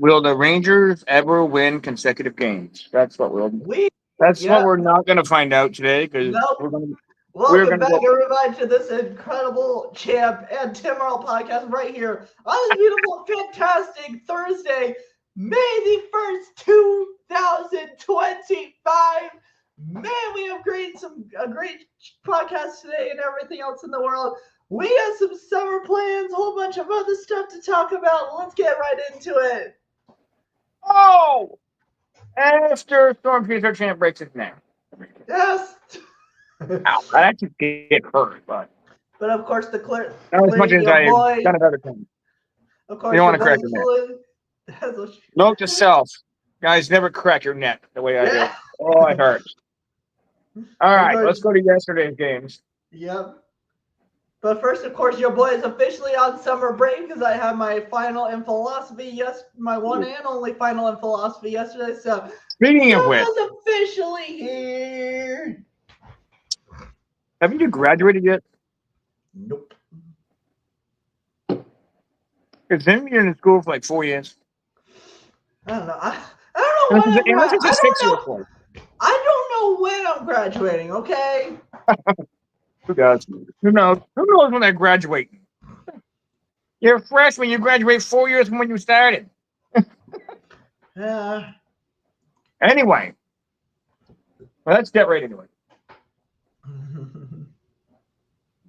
Will the Rangers ever win consecutive games? That's what we'll. We, That's what yeah, we're not going to find out today because nope. we're Welcome going to back, go. everybody, to this incredible Champ and Tim Earl podcast right here on this beautiful, fantastic Thursday, May the 1st, 2025. Man, we have a great podcast today and everything else in the world. We got some summer plans, a whole bunch of other stuff to talk about. Let's get right into it. Oh, after Storm Chaser Champ breaks his neck. Yes. Ow, I actually get hurt, but of course, the clear, not as much as your I've boy, done at other times. of course, You don't your want to boy crack your neck. Note to self, guys, never crack your neck the way I do. Oh, it hurts. All right, let's go to yesterday's games. Yep. But first, of course, your boy is officially on summer break because I had my final in philosophy, my one and only final in philosophy yesterday. So, speaking of which, summer's officially here. Haven't you graduated yet? Nope. Because then you're in school for like 4 years. I don't know. I don't know when Unless it's a 6-year course. I don't know when I'm graduating, okay? Who does? Who knows? Who knows when they're graduating? You're a freshman. You graduate 4 years from when you started. Yeah. Anyway, let's get right into it.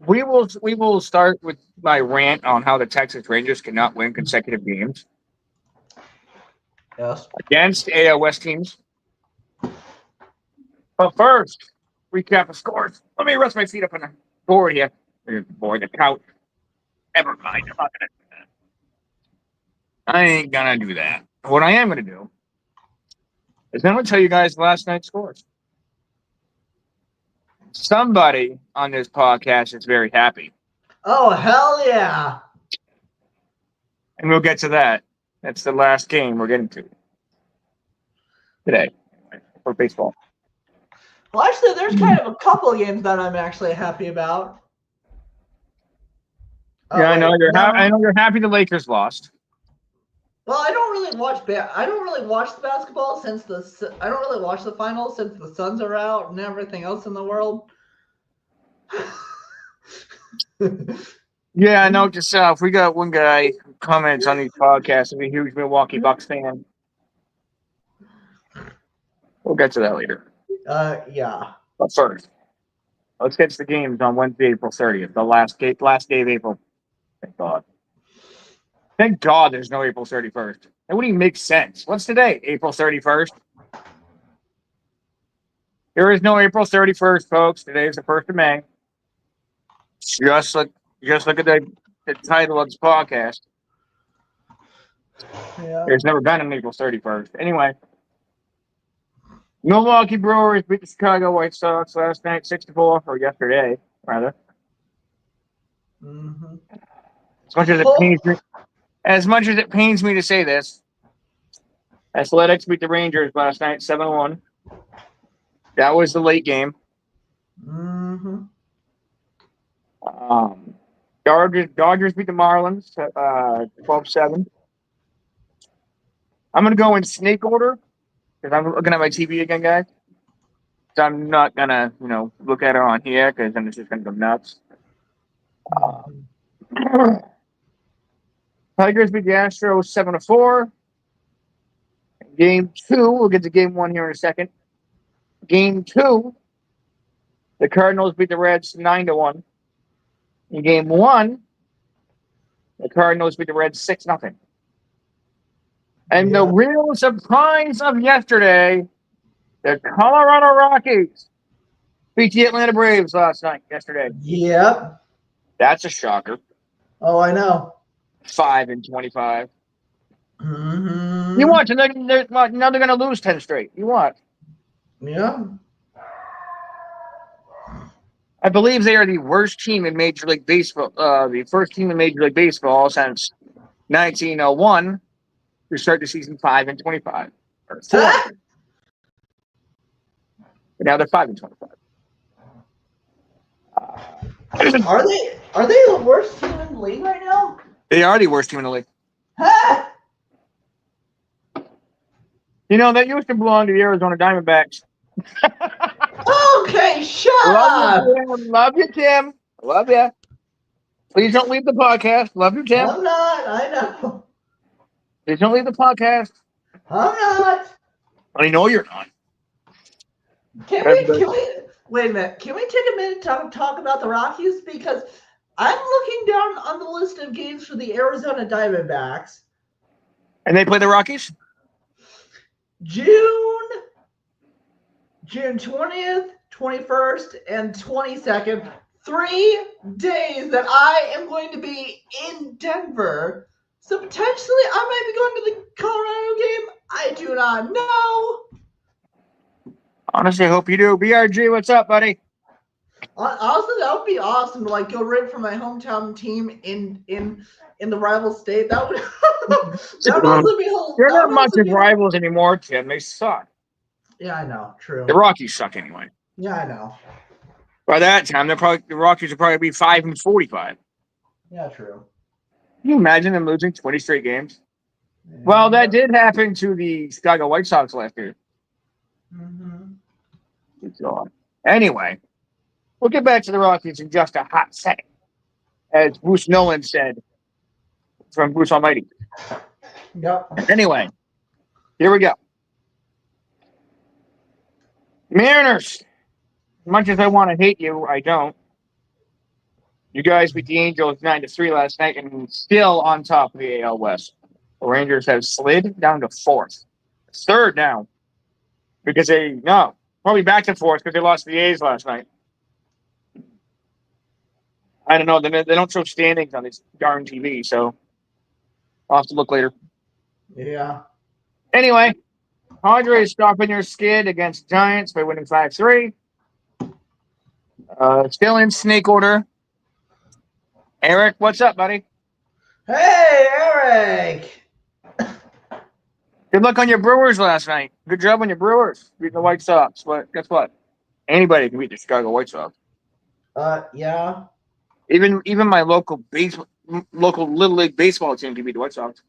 We will start with my rant on how the Texas Rangers cannot win consecutive games. Yes. Against AL West teams. But first, recap the scores. Let me rest my feet up on the board here. The couch. Never mind. I'm not gonna do that. I ain't gonna do that. What I am gonna do is I'm gonna tell you guys last night's scores. Somebody on this podcast is very happy. Oh, hell yeah. And we'll get to that. That's the last game we're getting to today for baseball. Well, actually, there's kind of a couple games that I'm actually happy about. Yeah, I know you're happy the Lakers lost. Well, I don't really watch the basketball I don't really watch the finals since the Suns are out and everything else in the world. Yeah, note to self. We got one guy who comments on these podcasts and a huge Milwaukee Bucks fan. We'll get to that later. Yeah. But first, let's get to the games on Wednesday, April 30th, the last day of April. Thank God. Thank God there's no April 31st. That wouldn't even make sense. What's today? April 31st? There is no April 31st, folks. Today is the 1st of May. Just look at the title of this podcast. Yeah. There's never been an April 31st. Anyway, Milwaukee Brewers beat the Chicago White Sox last night, 6-4, or yesterday, rather. Mm-hmm. As much as it pains me to say this, Athletics beat the Rangers last night, 7-1. That was the late game. Mm-hmm. Dodgers beat the Marlins 12-7. I'm going to go in snake order because I'm looking at my TV again, guys. So I'm not going to, look at it on here because then it's just going to go nuts. Tigers beat the Astros 7-4. Game 2, we'll get to game 1 here in a second. Game 2, the Cardinals beat the Reds 9-1. In game 1, the Cardinals beat the Reds 6-0. And the real surprise of yesterday, the Colorado Rockies beat the Atlanta Braves yesterday. Yep. That's a shocker. Oh, I know. 5-25. Mm-hmm. You watch, and now they're going to lose 10 straight. You watch. Yeah. I believe they are the worst team in Major League Baseball, the first team in Major League Baseball since 1901 to start the season 5-25. Or 4. But now they're 5-25. Are they the worst team in the league right now? They are the worst team in the league. Huh? You know, that used to belong to the Arizona Diamondbacks. Okay, shut Love up. you, Tim. Love you, Tim. Love you. Please don't leave the podcast. Love you, Tim. I'm not. I know. Please don't leave the podcast. I'm not. I know you're not. Can we wait a minute? Can we take a minute to talk about the Rockies? Because I'm looking down on the list of games for the Arizona Diamondbacks. And they play the Rockies? June 20th, 21st, and 22nd. 3 days that I am going to be in Denver. So potentially I might be going to the Colorado game. I do not know. Honestly, I hope you do. BRG, what's up, buddy? Honestly, that would be awesome to go root for my hometown team in the rival state. That would that would also be whole. They're not much of rivals anymore, Tim. They suck. Yeah, I know. True. The Rockies suck anyway. Yeah, I know. By that time, the Rockies will probably be 5-45. Yeah, true. Can you imagine them losing 20 straight games? Yeah. Well, that did happen to the Chicago White Sox last year. Mm-hmm. Anyway, we'll get back to the Rockies in just a hot second. As Bruce Nolan said from Bruce Almighty. Yep. Anyway, here we go. Mariners. As much as I want to hate you, I don't. You guys beat the Angels 9-3 last night and still on top of the AL West. The Rangers have slid down to 4th. 3rd now. Because probably back to 4th because they lost to the A's last night. I don't know. They don't show standings on this darn TV, so I'll have to look later. Yeah. Anyway, Padres stopping your skid against Giants by winning 5-3. Still in snake order. Eric, what's up, buddy? Hey, Eric. Good luck on your Brewers last night. Good job on your Brewers beating the White Sox. But guess what? Anybody can beat the Chicago White Sox. Yeah. Even my local Little League baseball team can beat the White Sox.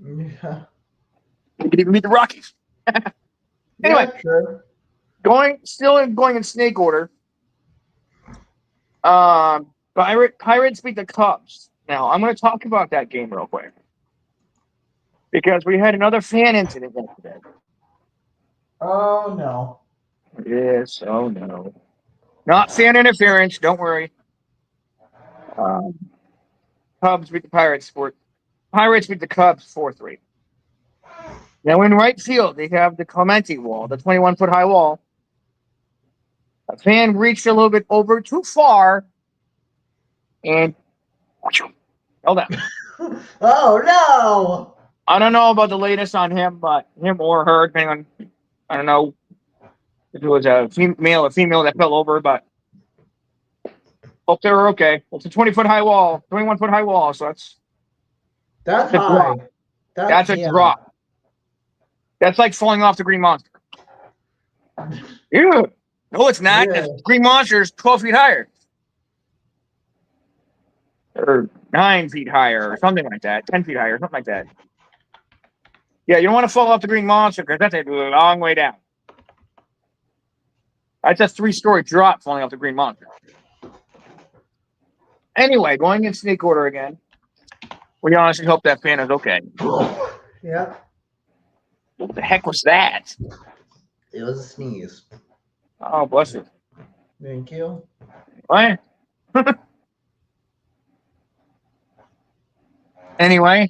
Yeah. They can even beat the Rockies. Anyway, yeah, sure. going in snake order. Pirates beat the Cubs. Now, I'm going to talk about that game real quick. Because we had another fan incident yesterday. Oh, no. Yes, oh no. Not fan interference, don't worry. Cubs beat the Pirates. Pirates beat the Cubs 4-3. Now in right field, they have the Clemente wall, the 21-foot high wall. A fan reached a little bit over too far and held out. Oh, no. I don't know about the latest on him, but him or her, depending on, I don't know if it was a male or female that fell over, but hope they were okay. It's a 20-foot high wall, 21-foot high wall, so that's a high. drop. That's a drop. That's like falling off the Green Monster. Ew. No, it's not. Yeah. The Green Monster is 12 feet higher. Or 9 feet higher, or something like that. 10 feet higher, something like that. Yeah, you don't want to fall off the Green Monster because that's a long way down. That's a 3-story drop falling off the Green Monster. Anyway, going in snake order again. We honestly hope that fan is okay. Yeah. What the heck was that? It was a sneeze. Oh, bless you. Thank you. What? Anyway,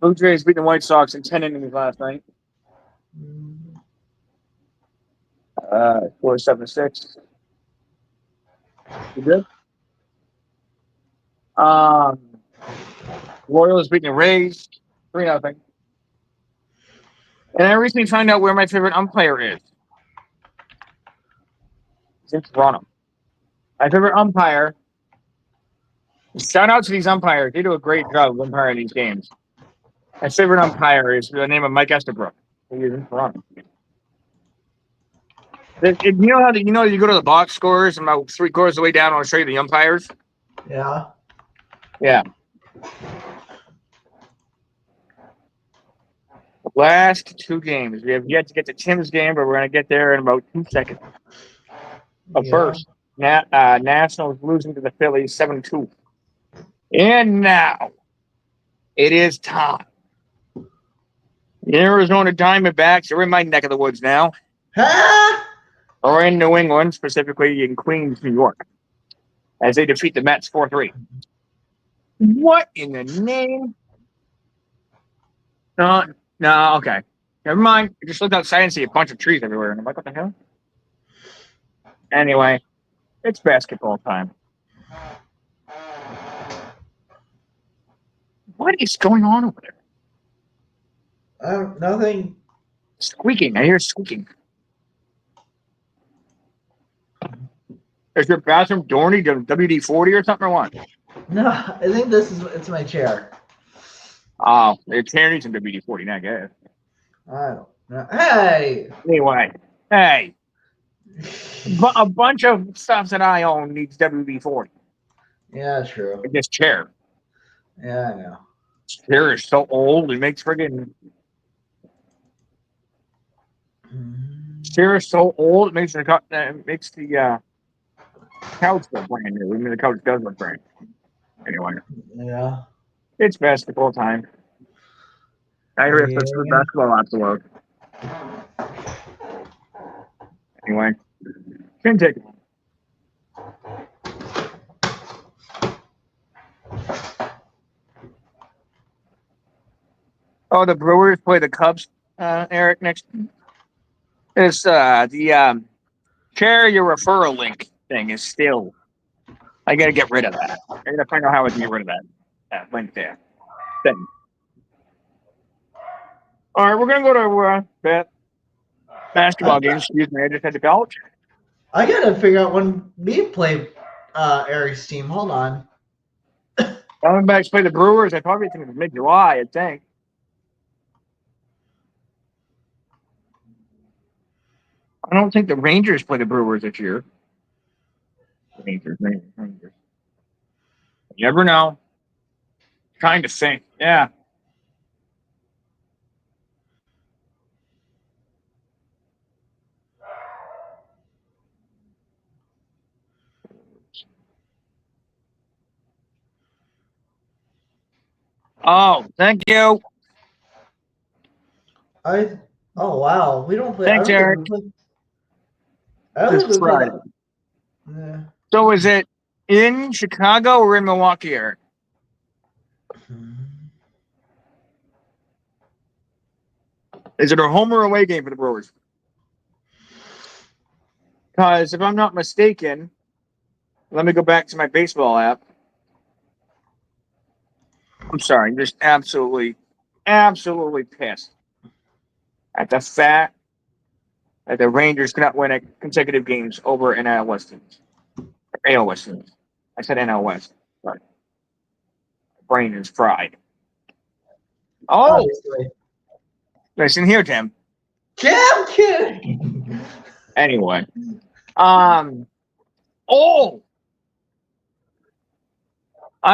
Blue Jays beat the White Sox in 10 innings last night. 4-7-6. You good? Royals beating the Rays 3-0. And I recently found out where my favorite umpire is. It's in Toronto. My favorite umpire. Shout out to these umpires. They do a great job of umpiring these games. My favorite umpire is the name of Mike Estabrook. He is in Toronto. You know how you go to the box scores and about 3/4 of the way down, I'll show you the umpires. Yeah. Yeah. Last two games. We have yet to get to Tim's game, but we're going to get there in about 2 seconds. But Yeah. first, Nationals losing to the Phillies 7-2. And now it is time. The Arizona Diamondbacks are in my neck of the woods now, Ha! or in New England, specifically in Queens, New York, as they defeat the Mets 4-3. What in the name? No, okay. Never mind. I just looked outside and see a bunch of trees everywhere, and I'm like, what the hell? Anyway, it's basketball time. What is going on over there? Nothing. Squeaking. I hear squeaking. Is your bathroom Dorney WD-40 or something or what? No, I think it's my chair. Oh, it's Harry some WD-40, I guess. I don't know. Hey! Anyway, hey. A bunch of stuff that I own needs WD-40. Yeah, true. This chair. Yeah, I know. This chair is so old, it makes friggin'... This chair is so old, it makes the couch look brand new. I mean, the couch does look brand new. Anyway. Yeah. It's basketball time. I hear it's the basketball afterward. Anyway. Can take it. Oh, the Brewers play the Cubs, Eric, next. It's the share your referral link thing is still. I gotta get rid of that. I gotta find out how I can get rid of that link there. Thing. All right, we're gonna go to basketball games. Excuse me, I just had to belch. I gotta figure out when we play Eric's team. Hold on. Diamondbacks play the Brewers. I probably think it's mid-July. I think. I don't think the Rangers play the Brewers this year. Rangers. You never know. Trying to think. Yeah. Oh, thank you. Oh wow, we don't play. Thanks, Eric. I don't think we play that. Yeah. So is it in Chicago or in Milwaukee, Eric? Is it a home or away game for the Brewers? Because if I'm not mistaken, let me go back to my baseball app. I'm sorry, I'm just absolutely pissed at the fact that the Rangers cannot win consecutive games over NL West teams. AL West teams. I said NL West. Sorry. My brain is fried. Oh! Obviously. Listen here, Tim. I'm kidding. Anyway. I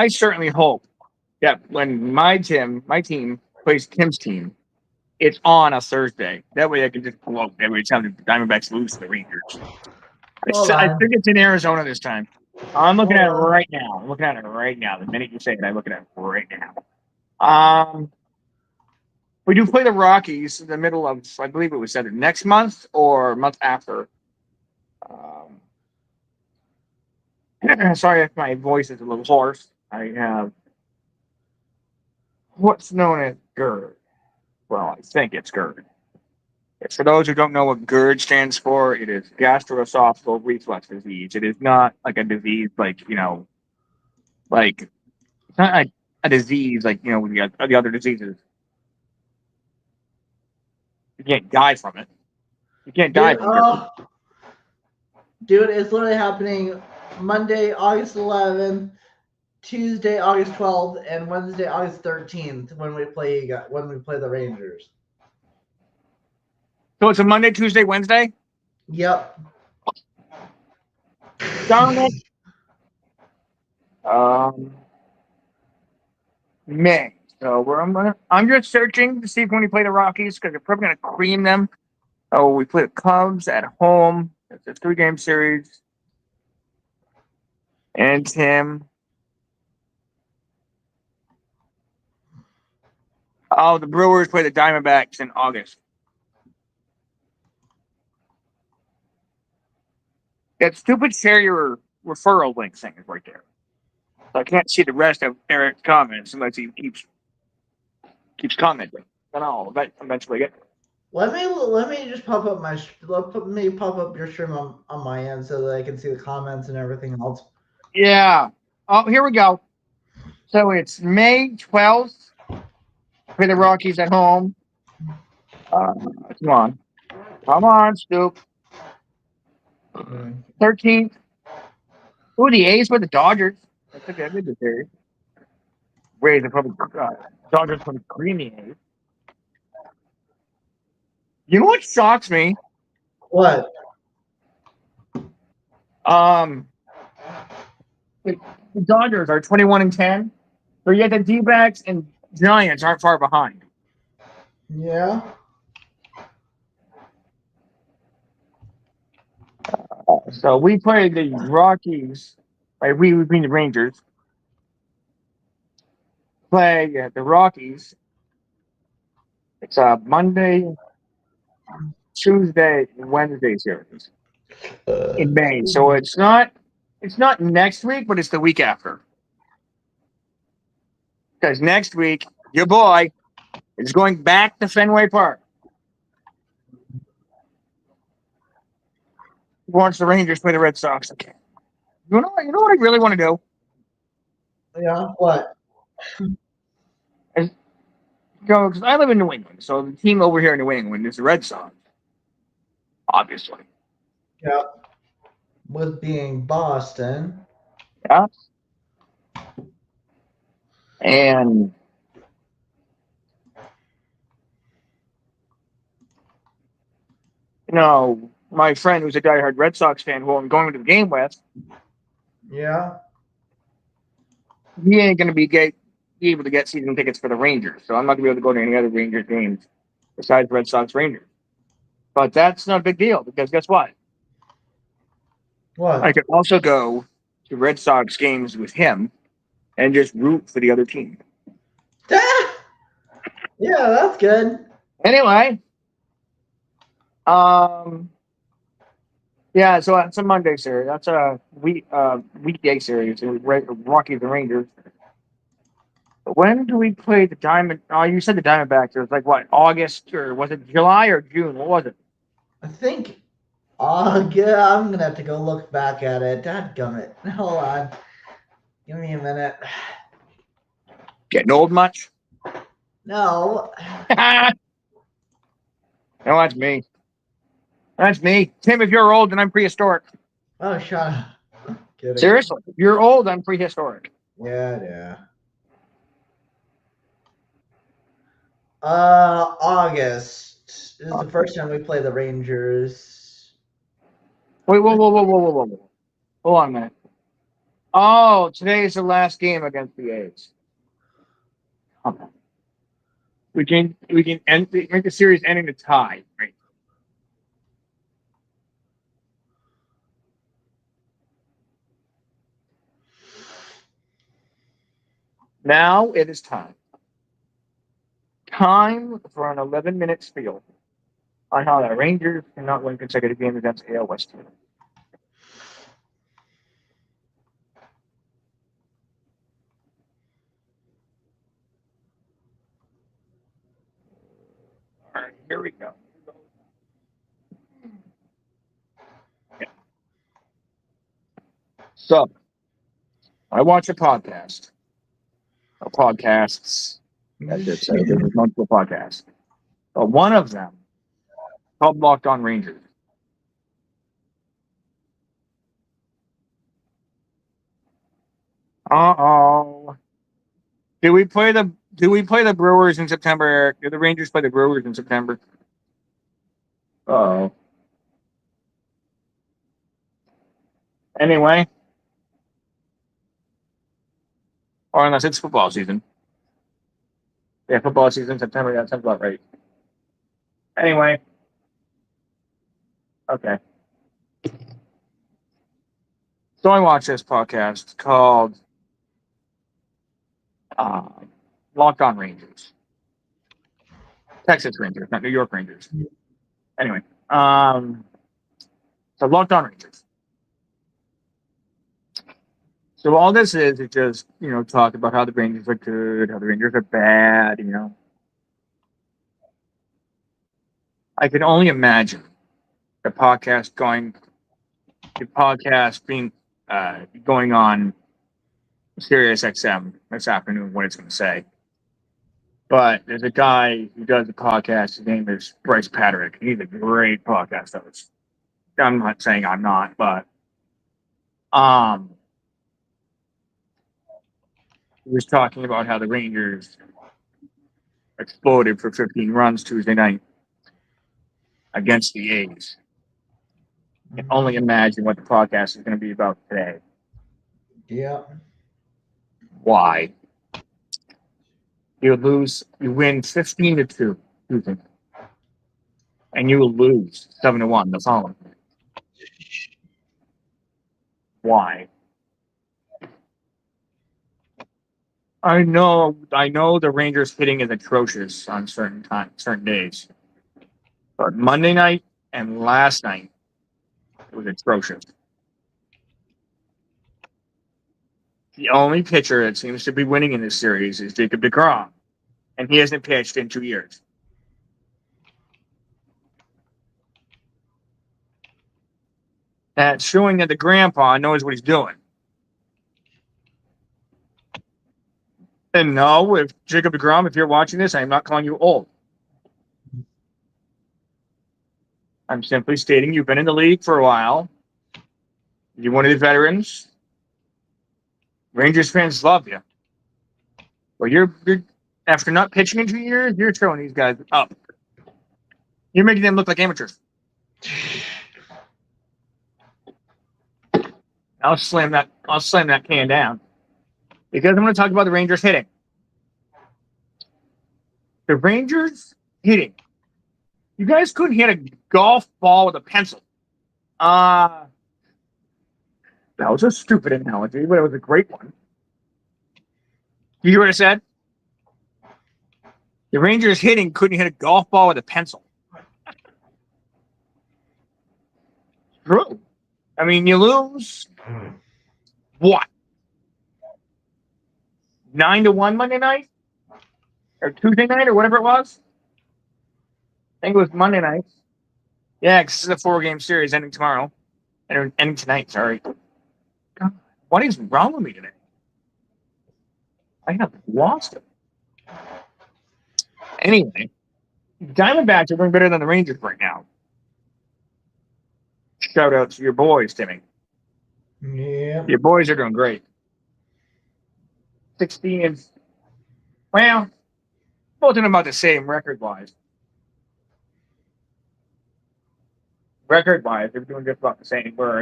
certainly hope that when my team plays Tim's team, it's on a Thursday. That way I can just gloat every time the Diamondbacks lose to the Rangers. I think it's in Arizona this time. I'm looking at it right now. The minute you say it, I'm looking at it right now. We do play the Rockies in the middle of, I believe it was either next month or month after. Sorry if my voice is a little hoarse. I have what's known as GERD. Well, I think it's GERD. For those who don't know what GERD stands for, it is gastroesophageal reflux disease. It is not like a disease like, it's not like a disease like, the other diseases. You can't die from it. You can't die from GERD. Dude, it's literally happening Monday, August 11th, Tuesday, August 12th, and Wednesday, August 13th when we play the Rangers. So it's a Monday, Tuesday, Wednesday? Yep. Darn it. May. So I'm just searching to see if when we play the Rockies, because they're probably gonna cream them. Oh, we play the Cubs at home. It's a 3-game series. And Tim. Oh, the Brewers play the Diamondbacks in August. That stupid share your referral link thing is right there. So I can't see the rest of Eric's comments unless he keeps commenting. Then I'll eventually get. Let me just let me pop up your stream on my end so that I can see the comments and everything else. Yeah. Oh, here we go. So it's May 12th for the Rockies at home. Come on, Stoop. 13th. Ooh, the A's with the Dodgers. That's a good series. Rays are probably Dodgers probably creamy A's. You know what shocks me? What? The Dodgers are 21-10, but yet the D-backs and Giants aren't far behind. Yeah. So we played the Rockies. Right, we being the Rangers. Play the Rockies. It's a Monday, Tuesday, and Wednesday series in May. So it's not next week, but it's the week after. Because next week, your boy is going back to Fenway Park. He wants the Rangers play the Red Sox. Okay. You know what I really want to do? Yeah. What? Go, because I live in New England, so the team over here in New England is the Red Sox, obviously. Yeah. With being Boston. Yeah. And my friend who's a diehard Red Sox fan who I'm going to the game with, Yeah. he ain't gonna be able to get season tickets for the Rangers. So I'm not gonna be able to go to any other Rangers games besides Red Sox Rangers. But that's not a big deal because guess what? I What? could also go to Red Sox games with him and just root for the other team. Yeah, that's good. Anyway, yeah, so it's a Monday series. That's a weekday series. Rockies and Rangers. But when do we play the Diamond? Oh, you said the Diamondbacks. It was like what, August or was it July or June? What was it? I think. Oh, yeah, I'm gonna have to go look back at it. Dadgummit. Hold on. Give me a minute. Getting old much? No. No, that's me. That's me. Tim, if you're old, then I'm prehistoric. Oh, shut up. Kidding. Seriously, if you're old, I'm prehistoric. Yeah. August is the first time we play the Rangers. Wait, whoa. Hold on a minute. Oh, today is the last game against the A's. Okay. We can make the series end in a tie, right? Now it is time. Time for an 11-minute spiel on how the Rangers cannot win consecutive games against AL West teams. All right, here we go. Yeah. So, I watch a podcast. Podcasts. That's it. So there's multiple podcasts. But one of them called Locked On Rangers. Uh-oh. Do we play the Brewers in September, Eric? Do the Rangers play the Brewers in September? Oh. Anyway. Or unless it's football season. Yeah, football season September. That sounds about right. Anyway, okay. So I watched this podcast called uh, Locked On Rangers, Texas Rangers, not New York Rangers. Anyway, so Locked On Rangers. So all this is just talk about how the Rangers are good, how the Rangers are bad. I can only imagine the podcast being going on Sirius XM this afternoon. What it's going to say. But there's a guy who does the podcast. His name is Bryce Patrick. He's a great podcast host. I'm not saying I'm not, but he was talking about how the Rangers exploded for 15 runs Tuesday night against the A's. I can only imagine what the podcast is going to be about today. Yeah. Why? You win 15-2, and you will lose 7-1 the following. Why? I know the Rangers hitting is atrocious on certain days. But Monday night and last night it was atrocious. The only pitcher that seems to be winning in this series is Jacob deGrom, and he hasn't pitched in 2 years. That's showing that the grandpa knows what he's doing. And no, if Jacob deGrom, if you're watching this, I'm not calling you old. I'm simply stating you've been in the league for a while. You're one of the veterans. Rangers fans love you. Well, you're after not pitching in 2 years, you're throwing these guys up. You're making them look like amateurs. I'll slam that can down. Because I'm going to talk about the Rangers hitting. The Rangers hitting. You guys couldn't hit a golf ball with a pencil. That was a stupid analogy, but it was a great one. You hear what I said? The Rangers hitting couldn't hit a golf ball with a pencil. True. I mean, you lose what? 9-1 Monday night? Or Tuesday night or whatever it was? I think it was Monday night. Yeah, because this is a 4-game series ending tomorrow. Ending tonight, sorry. God, what is wrong with me today? I have lost it. Anyway, Diamondbacks are doing better than the Rangers right now. Shout out to your boys, Timmy. Yeah. Your boys are doing great. 16. Well, both of them about the same record-wise. Record-wise, they're doing just about the same. We're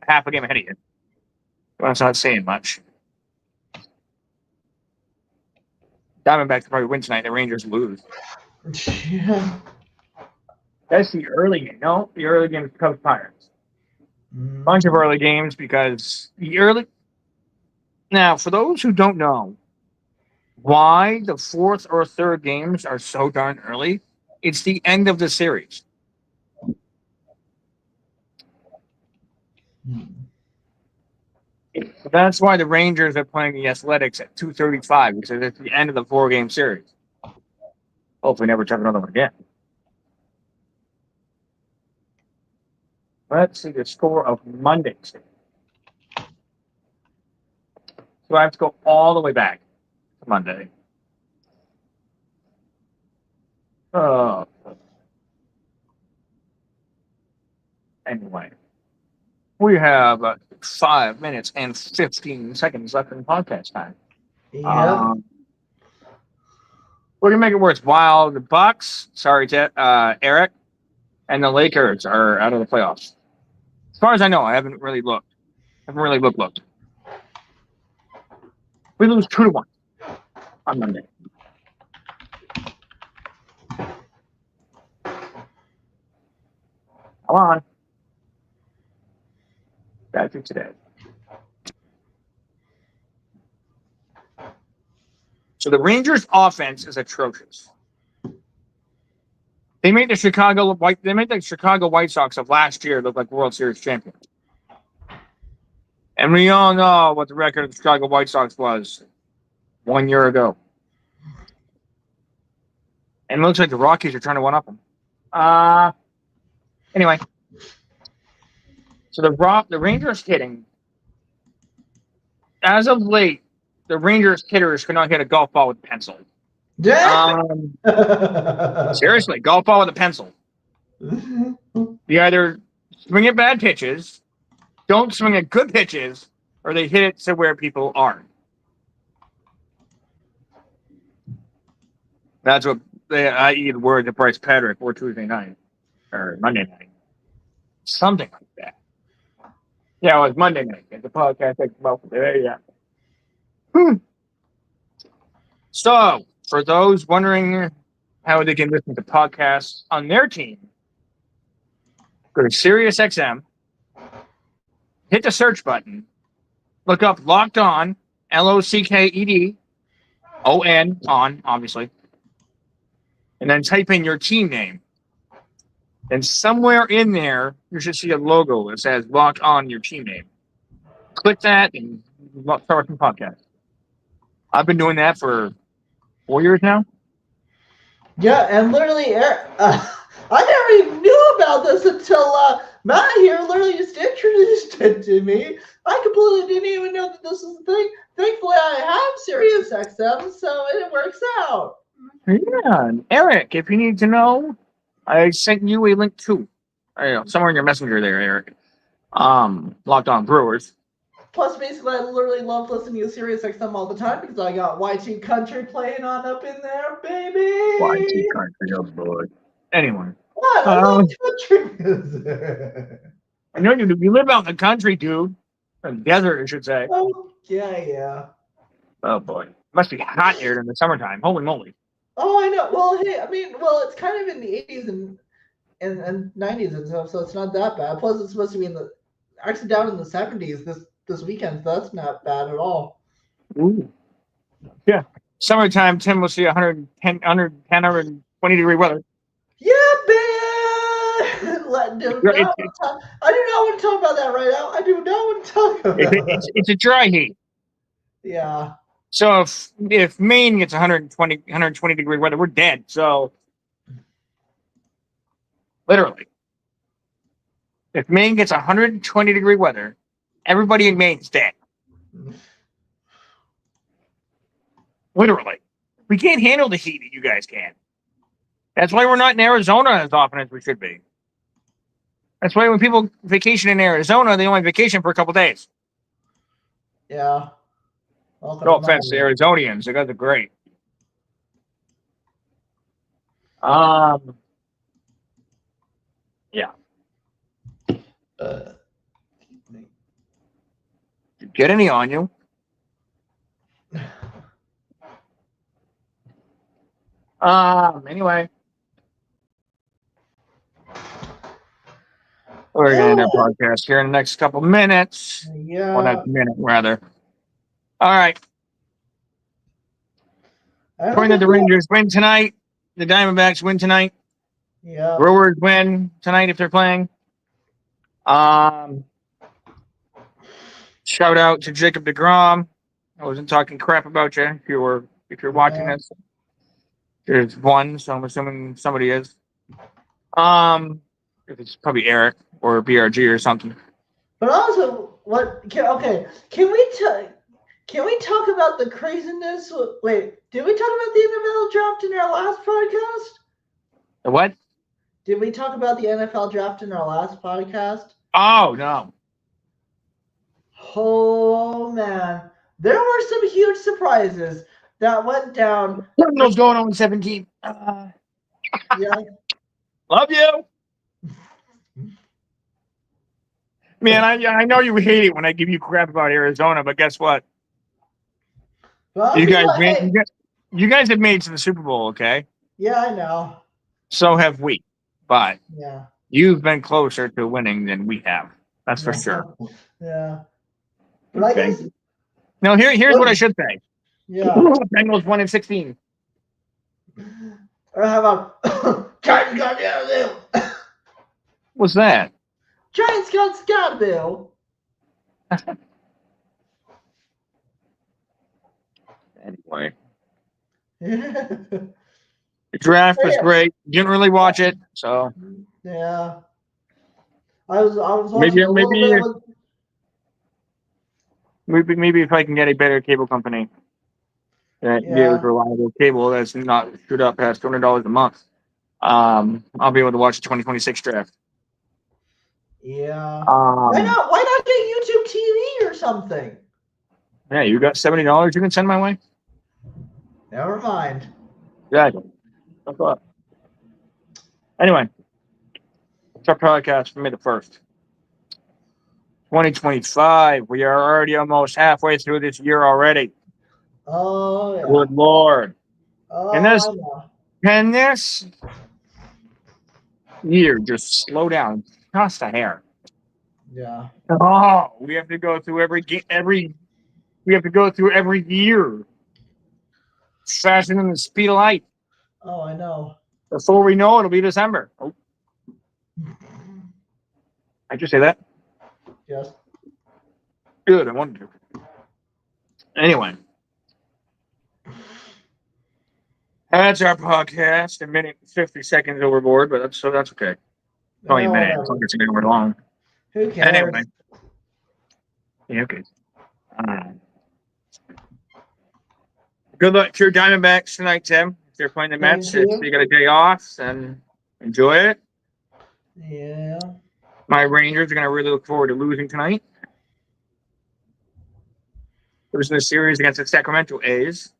half a game ahead of you. Well, that's not saying much. Diamondbacks probably win tonight. The Rangers lose. Yeah. That's the early game. No, the early game is Cubs Pirates. Bunch of early games because the early. Now, for those who don't know why the fourth or third games are so darn early, it's the end of the series. So that's why the Rangers are playing the Athletics at 2:35 because it's the end of the 4-game series. Hopefully, never check another one again. Let's see the score of Monday's. So I have to go all the way back to Monday. Oh. Anyway, we have 5 minutes and 15 seconds left in podcast time. Yeah. We're gonna make it worthwhile. The Bucks, sorry, Eric, and the Lakers are out of the playoffs. As far as I know, I haven't really looked. We lose 2-1 on Monday. Come on. Back to today. So the Rangers' offense is atrocious. They made the Chicago White Sox of last year look like World Series champions. And we all know what the record of the Chicago White Sox was 1 year ago. And it looks like the Rockies are trying to one-up them. Anyway. So the Rangers hitting, as of late, the Rangers hitters could not hit a golf ball with a pencil. Seriously, golf ball with a pencil. You either swing at bad pitches, don't swing at good pitches, or they hit it to where people aren't. That's what i.e. the word to Bryce Patrick or Tuesday night or Monday night. Something like that. Yeah, it was Monday night. The podcast takes about there, yeah. So, for those wondering how they can listen to podcasts on their team, go to SiriusXM, hit the search button, look up Locked On, LOCKED, on, obviously, and then type in your team name. And somewhere in there, you should see a logo that says Locked On your team name. Click that and start some podcast. I've been doing that for 4 years now. Yeah, and literally, I never even knew about this until Matt here literally just introduced it to me. I completely didn't even know that this was a thing. Thankfully, I have SiriusXM, so it works out. Yeah, and Eric, if you need to know, I sent you a link too. Somewhere in your messenger there, Eric. Locked On Brewers. Plus, basically, I literally love listening to SiriusXM all the time because I got YT Country playing on up in there, baby. YT Country, oh boy. Anyway. What? I love country music. I know you live out in the country, dude. Or the desert, I should say. Oh, yeah. Oh boy. Must be hot here in the summertime. Holy moly. Oh, I know. Well, hey, it's kind of in the 80s and 90s and stuff, so it's not that bad. Plus, it's supposed to be actually down in the 70s this weekend, so that's not bad at all. Ooh. Yeah. Summertime, Tim will see 110, 120 degree weather. Yeah, man! I do not want to talk about that right now. I do not want to talk about it. It's a dry heat. Yeah. So if Maine gets 120 degree weather, we're dead. So literally, if Maine gets 120 degree weather, everybody in Maine's dead. Literally, we can't handle the heat that you guys can. That's why we're not in Arizona as often as we should be. That's why when people vacation in Arizona, they only vacation for a couple days. Yeah. No offense to Arizonians, you guys are great. Yeah. Get any on you? Anyway. We're going to end our podcast here in the next couple minutes. Yeah. Well, not minute, rather. All right. According to the Rangers win tonight. The Diamondbacks win tonight. Yeah. Brewers win tonight if they're playing. Shout out to Jacob deGrom. I wasn't talking crap about you. If you're watching this, there's one, so I'm assuming somebody is. It's probably Eric or BRG or something. But also, can we talk about the craziness? Wait, did we talk about the NFL draft in our last podcast? The what? Did we talk about the NFL draft in our last podcast? Oh, no. Oh, man. There were some huge surprises that went down. Cardinals going on 17. Yeah. Love you. Man, I know you hate it when I give you crap about Arizona, but guess what? Well, you guys have made it to the Super Bowl, okay? Yeah, I know. So have we. But yeah, You've been closer to winning than we have. That's for Yeah. sure. Yeah. But I guess. No, here's what I should say. Yeah. Bengals 1-16. Or how about Giants got Scottsdale? What's that? Giants got Scottsdale. Anyway, Yeah. the draft was great. Didn't really watch it, so Yeah. I was watching maybe a little bit of it. maybe if I can get a better cable company that gives reliable cable that's not screwed up past $200 a month, I'll be able to watch the 2026 draft. Yeah. Why not get YouTube TV or something? Yeah, you got $70 you can send my way? Never mind. Yeah. Anyway, it's our podcast for May the 1st. 2025. We are already almost halfway through this year already. Oh yeah. Good Lord. Oh, And I know. can this year just slow down just a hair? Yeah. Oh, we have to go through every year faster than the speed of light. Oh, I know. Before we know it, it'll be December. Oh, I just say that? Yes. Good, I wanted to. Anyway. That's our podcast. A minute and 50 seconds overboard, but that's okay. Only a minute. It's like it's an hour long. Who cares? Anyway. Yeah, okay. Good luck to your Diamondbacks tonight, Tim. If they're playing the Mets, if you got a day off, then enjoy it. Yeah. My Rangers are going to really look forward to losing tonight. Losing the series against the Sacramento A's.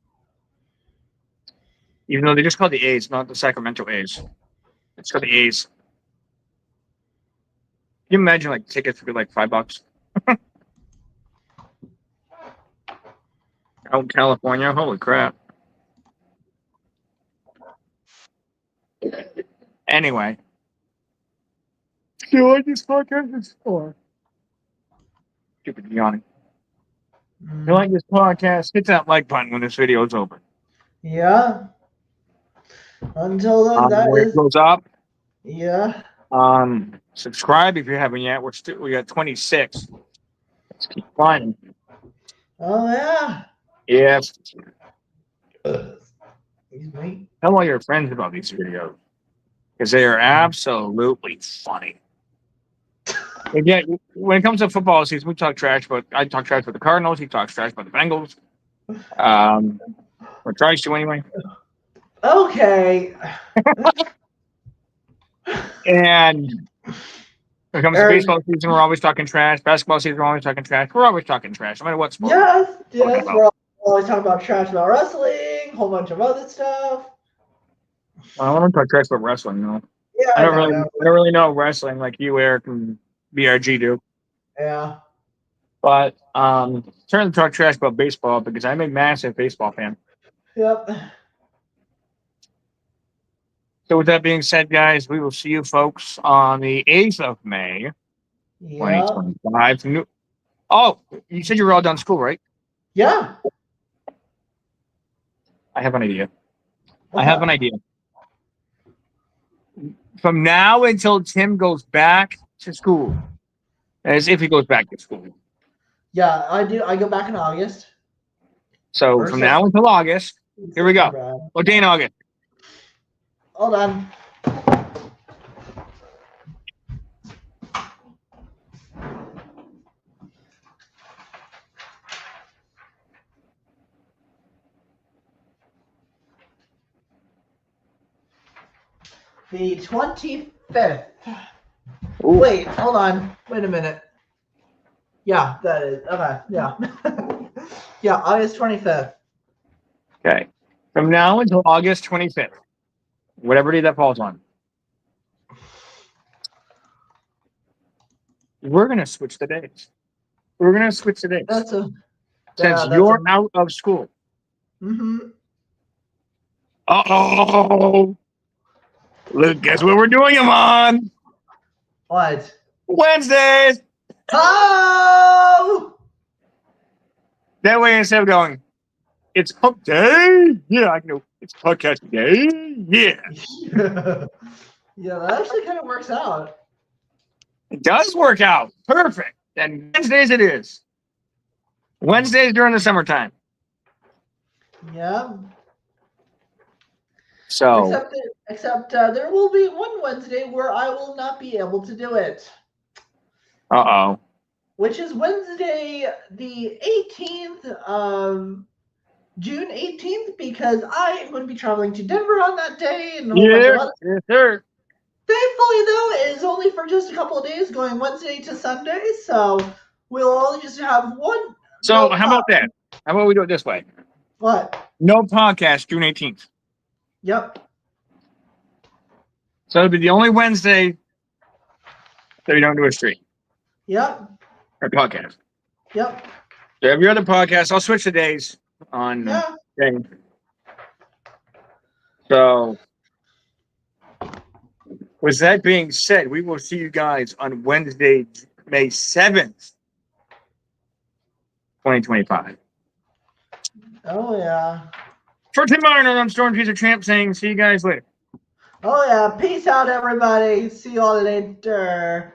Even though they just called the A's, not the Sacramento A's. It's called the A's. Can you imagine like tickets would be like $5? Out in California, holy crap. Anyway. So what this podcast is for? Stupid yawning. If you like this podcast, hit that like button when this video is over. Yeah. Until then, when it goes up. Yeah. Subscribe if you haven't yet. We got 26. Let's keep climbing. Oh yeah. Yeah. Excuse me. Tell all your friends about these videos because they are absolutely funny. Again, when it comes to football season, we talk trash, but I talk trash about the Cardinals. He talks trash about the Bengals. Or tries to anyway. Okay. And when it comes to baseball season, we're always talking trash. Basketball season, we're always talking trash. We're always talking trash, no matter what sport. Yes. We're always talking about trash about wrestling, a whole bunch of other stuff. Well, I don't talk trash about wrestling, you know. Yeah, I don't really know wrestling like you, Eric, and BRG do. Yeah. But turn to talk trash about baseball because I'm a massive baseball fan. Yep. So with that being said, guys, we will see you folks on the 8th of May, 2025. Oh, you said you were all done school, right? Yeah. I have an idea. From now until Tim goes back to school, as if he goes back to school. Yeah, I do. I go back in August. So from now until August, here we go. What day in August? Hold on. The 25th. Wait, hold on. Wait a minute. Yeah, that is. Okay, yeah. Yeah, August 25th. Okay. From now until August 25th. Whatever day that falls on. We're going to switch the dates. Since you're out of school. Mm-hmm. Uh-oh. Look, guess what we're doing them on? What? Wednesdays. Oh! That way, instead of going, it's hump day. Yeah, I know. It's podcast day. Yeah. Yeah, that actually kind of works out. It does work out. Perfect. And Wednesdays it is. Wednesdays during the summertime. Yeah. So, Except there will be one Wednesday where I will not be able to do it, uh-oh. which is Wednesday the 18th of June 18th, because I am going to be traveling to Denver on that day and a whole bunch of other. Yes, sir. Thankfully, though, it is only for just a couple of days, going Wednesday to Sunday, so we'll only just have one. So, how about that? How about we do it this way? What? No podcast June 18th. Yep. So, it'll be the only Wednesday that we don't do a stream Yep. or podcast. Yep. So, every other podcast, I'll switch the days on. Yeah. Day. So, with that being said, we will see you guys on Wednesday, May 7th, 2025. Oh, yeah. For Tim Arnold, I'm Storm Pizza Champ saying, see you guys later. Oh, yeah. Peace out, everybody. See you all later.